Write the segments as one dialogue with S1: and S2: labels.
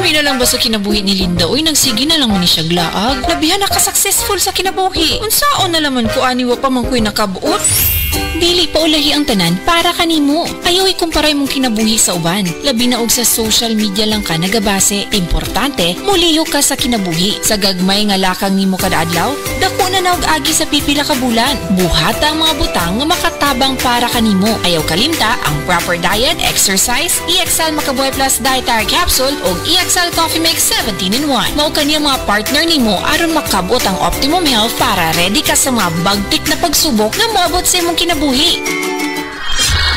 S1: Labi na lang ba sa kinabuhi ni Linda? Uy, nagsige na lang mo ni siya glaag. Labihan na ka-successful sa kinabuhi. Unsaon na laman ko aniwa pa man ko'y nakabuot. Dili pa ulahi ang tanan para kanimo. Ayaw ikumparay mong kinabuhi sa uban. Labi na og sa social media lang ka nagabase. Importante, muliyo ka sa kinabuhi. Sa gagmay nga lakang nimo kada adlaw, dako na naog agi sa pipila ka bulan. Buhata ang mga butang nga makatabang para kanimo. Ayaw kalimta ang proper diet, exercise, EXL Makabuhay Plus Dietary Capsule o EXL Coffee Mix 17-in-1. Mao kaniyang mga partner nimo aron makabot ang optimum health para ready ka sa mga bagtik na pagsubok na moabot sa imong kinabuhi.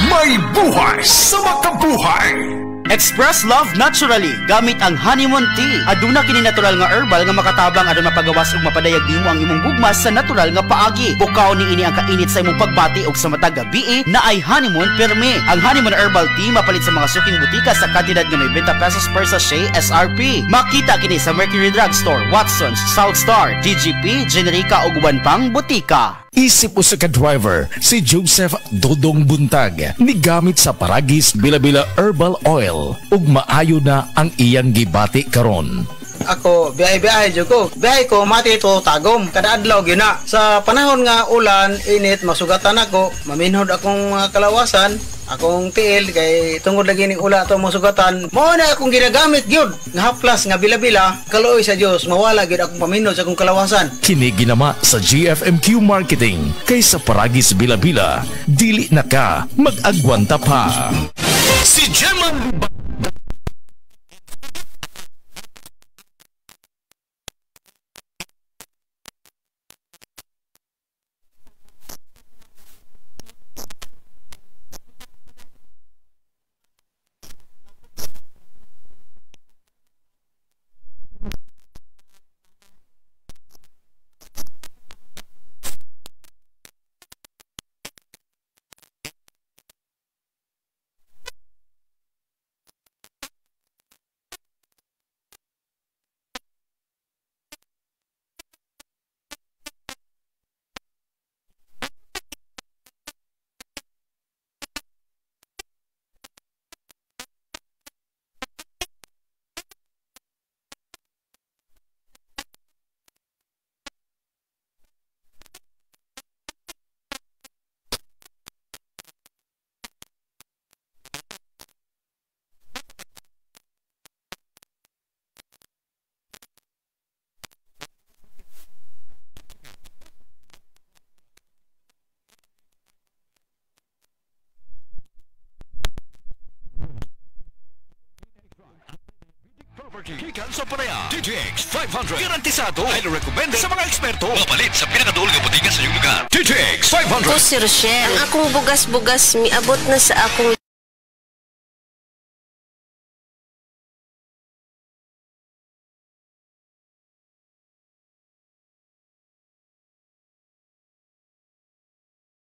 S2: May buhay sa makabuhay!
S3: Express love naturally gamit ang honeymoon tea. Aduna kini natural nga herbal nga makatabang aron mapagawas ug mapadayag nimo ang imong gugma sa natural nga paagi. Bukaw ni ini ang kainit sa imong pagbati ug sa matag gabi na ay honeymoon perme. Ang honeymoon herbal tea mapalit sa mga suking butika sa kantidad nga may 20 pesos per sachet SRP. Makita kini sa Mercury Drugstore, Watson's, South Star, DGP, Generica ug uban pang butika.
S2: Isip po sa ka-driver, si Joseph Dodong Buntag, nigamit sa Paragis Bila-Bila Herbal Oil, ug maayo na ang iyang gibati karon.
S4: Ako, biyahe-biyahe dyan ko. Biyahe ko, mati ito tagom. Kada adlaw, yun na. Sa panahon nga ulan, init, masugatan ako. Maminhod akong kalawasan. Akong tiil, kay tungod lagi ni ula ito masugatan. Mao na akong ginagamit yun. Nga haplas, nga bila-bila. Kaluoy sa Diyos, mawala yun akong paminhod sa akong kalawasan.
S2: Kini ginama sa GFMQ Marketing. Kay sa Paragis Bila-Bila, dili na ka mag-agwanta pa. Si Gemma Kikan sa Panaya TTX 500 garantisado ay rekomenda sa mga eksperto mapalit sa pinakaduol nga butika sa iyong lugar. TTX 500
S5: Ako si Rochelle. Ang akong bugas-bugas miabot na sa akong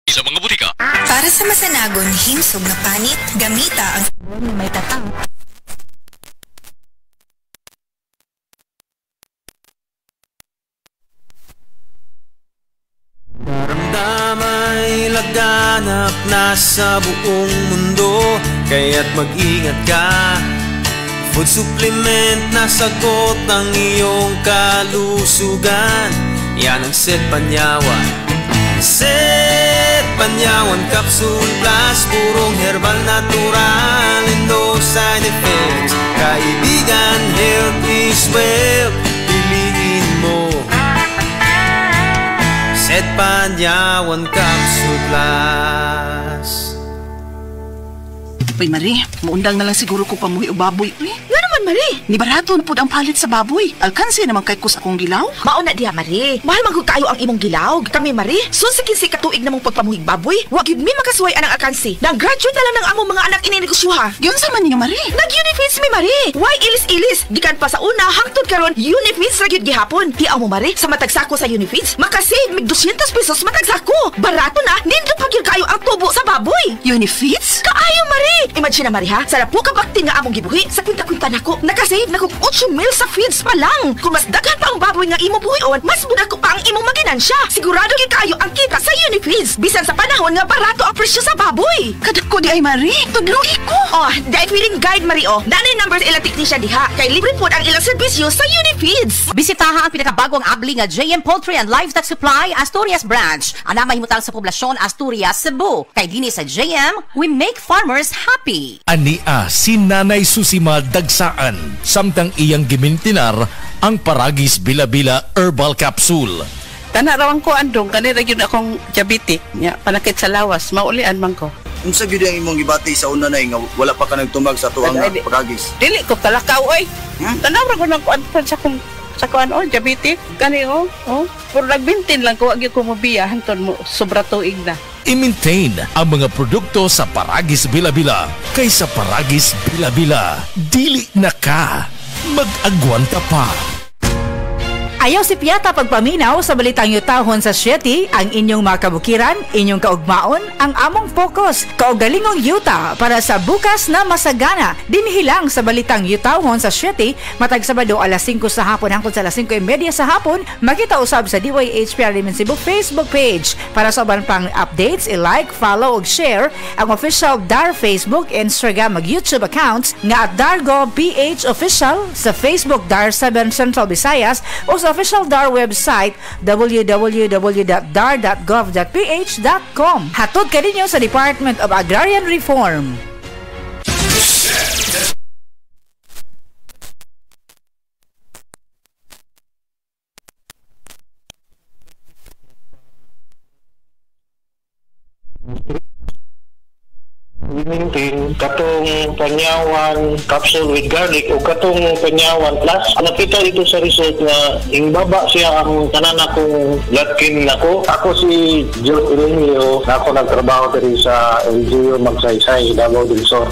S2: sa mga butika.
S6: Para sa masanagon himsog na panit, gamita ang sabon na may tatang.
S7: Damay laganap na sa buong mundo, kaya't mag-ingat ka. Food supplement na sagot ang iyong kalusugan. Yan ang Set Panyawan. Set Panyawan Capsule Plus, purong herbal natural and no side effects. Kaibigan, health is wealth, piliin mo Set Panyawan Capsule Plus.
S8: Uy, Marie, maundang na lang siguro ko pamuhi o baboy. Uy, nga naman, Marie. Ni barato na po ang palit sa baboy. Alkansi naman kay kus akong gilaw.
S9: Mauna diha, Marie. Mahal magod kayo ang imong gilaw. Kami, Marie, sunsikin si katuig namong pagpamuhig baboy. Wag yun mi makasuway anang alkansi. Nag-graduate na lang ng among mga anak ininegosyoha.
S8: Yun sa man niyo, Marie.
S9: Nag-unifits mi, Marie. Why ilis-ilis? Gikan pa sa una, hangtod karon unifits ra gyud gihapon. Tiaw mo, Marie, sa matagsako sa unifits, makasave mig 200 pesos matagsako. Barato na, nindot pa gyud kayo ang tubo sa baboy.
S8: Unifits?
S9: Kaayo, Marie. Imagine na, Marie, ha? Sa po ka bakti nga among gibuhi, sa kwinta-kwinta nako. nako. Nakasave na kong 8 mil sa feeds pa lang. Kung mas daghan pa ang baboy nga imo buhion, mas budak ko pa ang imong maginansya. Sigurado gyud kayo ang kita sa Unifeeds. Bisan sa panahon nga barato ang presyo sa baboy.
S8: Kadako di ay Marie, tudlugi ko.
S9: Oh, dahil feeding guide Mario. Nanay numbers ilang teknisya diha. Kay libre po ang ilang serbisyo sa Unifeeds.
S10: Bisitaha ang pinakabagong abli nga JM Poultry and Livestock Supply Asturias Branch. Ana mahimutang sa poblasyon Asturias, Cebu. Kay dinhi sa JM, we make farmers happy.
S2: Ania si Nanay Susima Dagsaan, samtang iyang gimintinar ang Paragis Bila-Bila Herbal Capsule.
S8: Tanarawan ko andong, kanira yun akong diabetic. Ya, panakit sa lawas, maulian man ko.
S11: Unsa gyud ang imong gibati sa una nay nga wala pa ka nagtumag sa tuang Paragis?
S8: Dili ko talakaw oy. Tanawra ko nang kuan sa kuan o diabetic kani o. Puro nagbintin lang ko wag ko mobiya hangtod mo sobra tuig na.
S2: I-maintain ang mga produkto sa Paragis Bila-Bila. Kaysa Paragis Bila-Bila, dili na ka mag-agwanta pa.
S12: Ayaw si Piata pagpaminaw sa balitang yutahon sa Sieti, ang inyong mga kabukiran, inyong kaugmaon, ang among focus, kaugalingong yuta para sa bukas na masagana. Dinhilang sa balitang yutahon sa Sieti, matag Sabado alas 5 sa hapon hangtod sa alas 5:30 sa hapon, makita usab sa DYHPR Cebu Facebook page. Para sa uban pang updates, i-like, follow ug share ang official DAR Facebook, Instagram ug YouTube accounts nga at Dargo PH Official sa Facebook DAR 7 Central Visayas o sa official DAR website www.dar.gov.ph.com. Hatod kaninyo sa Department of Agrarian Reform.
S13: Maintain katong panyawan capsule with garlic o katong panyawan plus nakita dito sa result na baba siya ang tanan akong latkin nako. Ako si Joe Emilio, ako nagtrabaho diri sa LGU Magsaysay, Davao del Sur.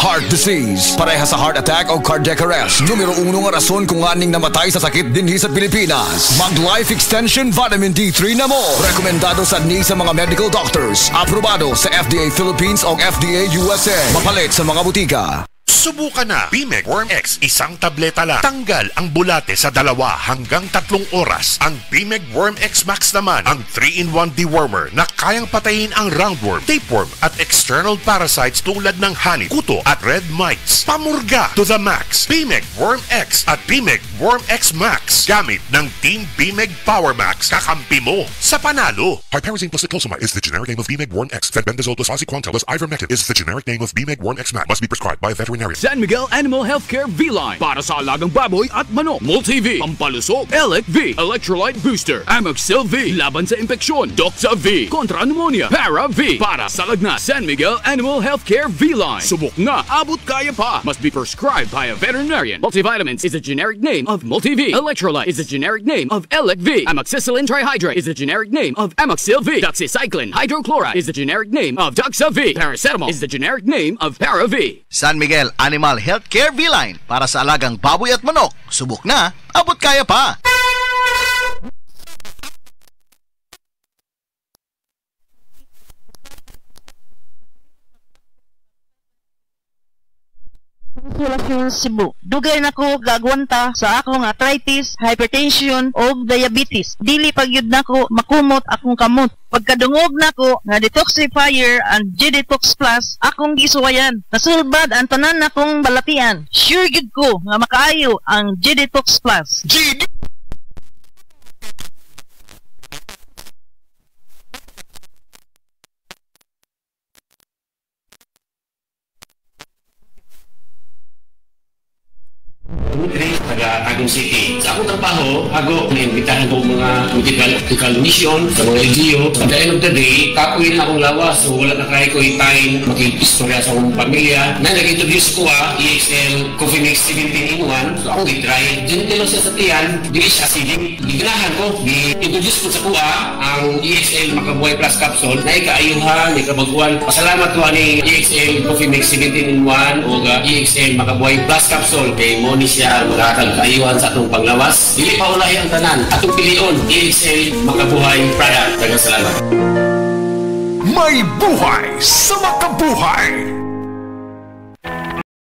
S14: Heart disease, pareha sa heart attack o cardiac arrest. Numero 1 nga rason kung aning namatay sa sakit dinhi sa Pilipinas. Mag Life Extension Vitamin D3 na mo. Rekomendado sa mga medical doctors. Aprobado sa FDA Philippines o FDA USA. Mapalit sa mga butika.
S15: Subukan na Bimeg Worm X, isang tableta lang. Tanggal ang bulate sa 2 hanggang 3 oras. Ang Bimeg Worm X Max naman, ang 3-in-1 dewormer na kayang patayin ang roundworm, tapeworm at external parasites tulad ng honey, kuto at red mites. Pamurga to the max. Bimeg Worm X at Bimeg Worm X Max. Gamit ng Team Bimeg Power Max, kakampi mo sa panalo.
S16: Piperazine plus niclosamide is the generic name of Bimeg Worm X. Fenbendazole plus oxyquantel plus ivermectin is the generic name of Bimeg Worm X Max. Must be prescribed by a veterinarian.
S17: San Miguel Animal Healthcare V-Line para sa alagang baboy at manok. Multi-V, pampalusok. Elec V, Electrolyte Booster. Amoxil V, laban sa impeksyon. Doxa V, kontra pneumonia. Para V, para sa lagna. San Miguel Animal Healthcare V-Line. Subok na, abot kaya pa. Must be prescribed by a veterinarian. Multivitamins is a generic name of Multi-V. Electrolyte is a generic name of Elec V. Amoxicillin trihydrate is a generic name of Amoxil V. Doxycycline hydrochloride is the generic name of Doxa V. Paracetamol is the generic name of Para V.
S18: San Miguel Animal Healthcare V-Line para sa alagang baboy at manok. Subok na, abot kaya pa.
S19: Cebu. Dugay na ko gagwanta sa akong arthritis, hypertension o diabetes. Dili pagyud nako makumot akong kamot. Pagkadungog nako nga detoxifier and G-Detox Plus akong gisuwayan. Nasulbad ang tanan nakong balatian. Sure gid ko nga makaayo ang G-Detox Plus.
S20: Taga Tagum City. Sa akong trabaho, ako naimbitahan ko mga medical mission sa mga LGU. At the end of the day, kapuin akong lawas. So wala na kaya ko itain makikistorya sa akong pamilya. Na nag-introduce ko EXL Coffee Mix 17-in-1. So akong i-try. Dinitilo siya sa tiyan, dili siya acidic. Giganahan ko, i-introduce ko sa kuha ang EXL Makabuhay Plus Capsule na ikaayuhan, ikabaguan. Pasalamat ko ni EXL Coffee Mix 17-in-1 o EXL Makabuhay Plus Capsule kay Moni siya makakagayuhan sa atong panglawas. Dili pa ulahi ang tanan. Atong pilion, EXL Makabuhay Product. Daghang salamat.
S2: May buhay sa makabuhay!